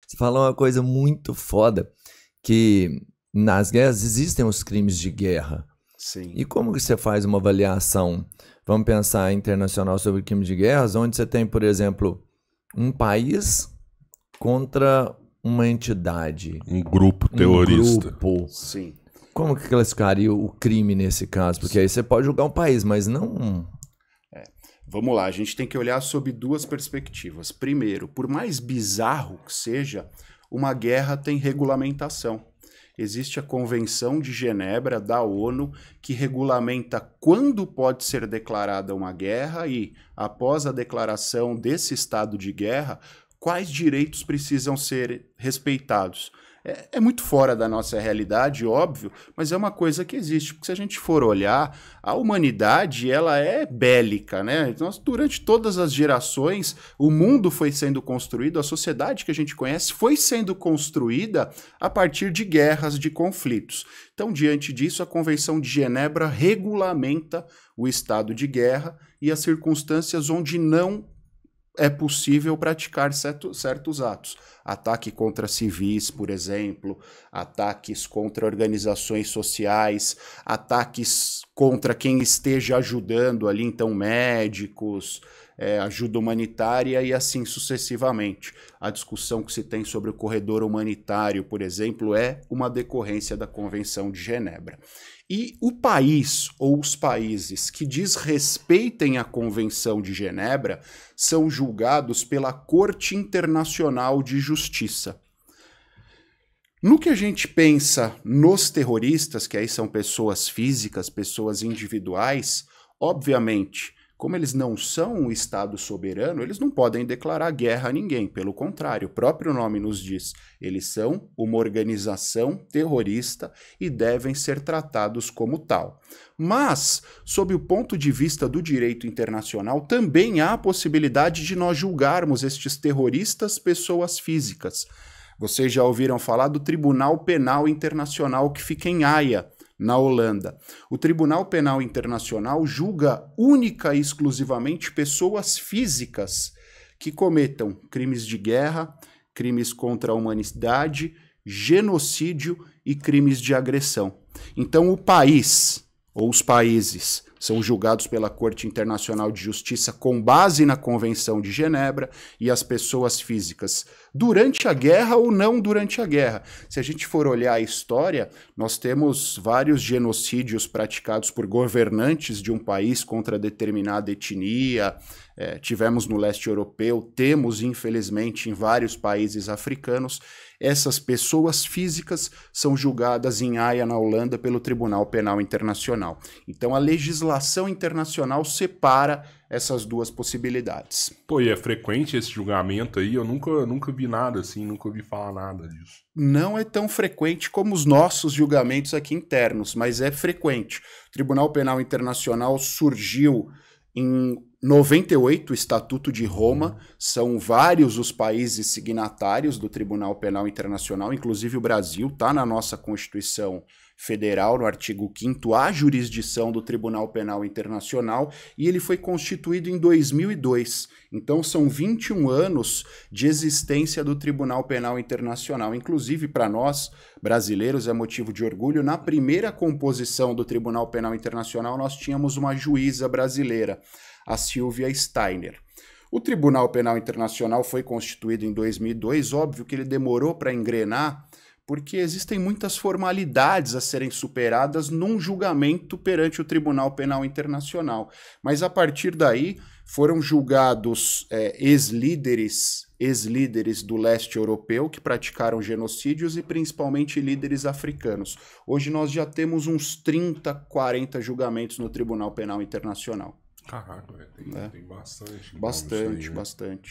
Você falou uma coisa muito foda, que nas guerras existem os crimes de guerra. Sim. E como que você faz uma avaliação, vamos pensar internacional sobre crimes de guerras, onde você tem, por exemplo, um país contra uma entidade. Um grupo terrorista. Um grupo. Sim. Como que classificaria o crime nesse caso? Porque aí você pode julgar um país, mas não... Vamos lá, a gente tem que olhar sob duas perspectivas. Primeiro, por mais bizarro que seja, uma guerra tem regulamentação. Existe a Convenção de Genebra da ONU que regulamenta quando pode ser declarada uma guerra e, após a declaração desse estado de guerra, quais direitos precisam ser respeitados. É muito fora da nossa realidade, óbvio, mas é uma coisa que existe. Porque se a gente for olhar, a humanidade ela é bélica, né? Durante todas as gerações, o mundo foi sendo construído, a sociedade que a gente conhece foi sendo construída a partir de guerras, de conflitos. Então, diante disso, a Convenção de Genebra regulamenta o estado de guerra e as circunstâncias onde não é possível praticar certos atos. Ataque contra civis, por exemplo, ataques contra organizações sociais, ataques contra quem esteja ajudando ali, então médicos, ajuda humanitária e assim sucessivamente. A discussão que se tem sobre o corredor humanitário, por exemplo, é uma decorrência da Convenção de Genebra. E o país ou os países que desrespeitem a Convenção de Genebra são julgados pela Corte Internacional de Justiça. No que a gente pensa nos terroristas, que aí são pessoas físicas, pessoas individuais, obviamente, como eles não são um Estado soberano, eles não podem declarar guerra a ninguém. Pelo contrário, o próprio nome nos diz, eles são uma organização terrorista e devem ser tratados como tal. Mas, sob o ponto de vista do direito internacional, também há a possibilidade de nós julgarmos estes terroristas pessoas físicas. Vocês já ouviram falar do Tribunal Penal Internacional que fica em Haia, na Holanda. O Tribunal Penal Internacional julga única e exclusivamente pessoas físicas que cometam crimes de guerra, crimes contra a humanidade, genocídio e crimes de agressão. Então o país, ou os países, são julgados pela Corte Internacional de Justiça com base na Convenção de Genebra e as pessoas físicas durante a guerra ou não durante a guerra. Se a gente for olhar a história, nós temos vários genocídios praticados por governantes de um país contra determinada etnia, tivemos no leste europeu, temos infelizmente em vários países africanos. Essas pessoas físicas são julgadas em Haia, na Holanda, pelo Tribunal Penal Internacional. Então a legislação internacional separa essas duas possibilidades. Pô, e é frequente esse julgamento aí? Eu nunca vi nada assim, nunca ouvi falar nada disso. Não é tão frequente como os nossos julgamentos aqui internos, mas é frequente. O Tribunal Penal Internacional surgiu em 98, o Estatuto de Roma, são vários os países signatários do Tribunal Penal Internacional, inclusive o Brasil, está na nossa Constituição Federal, no artigo 5º, a jurisdição do Tribunal Penal Internacional, e ele foi constituído em 2002. Então são 21 anos de existência do Tribunal Penal Internacional. Inclusive, para nós, brasileiros, é motivo de orgulho, na primeira composição do Tribunal Penal Internacional, nós tínhamos uma juíza brasileira, a Silvia Steiner. O Tribunal Penal Internacional foi constituído em 2002, óbvio que ele demorou para engrenar, porque existem muitas formalidades a serem superadas num julgamento perante o Tribunal Penal Internacional. Mas a partir daí foram julgados ex-líderes do leste europeu que praticaram genocídios e principalmente líderes africanos. Hoje nós já temos uns 30, 40 julgamentos no Tribunal Penal Internacional. Caraca, tem bastante. Bastante, bastante.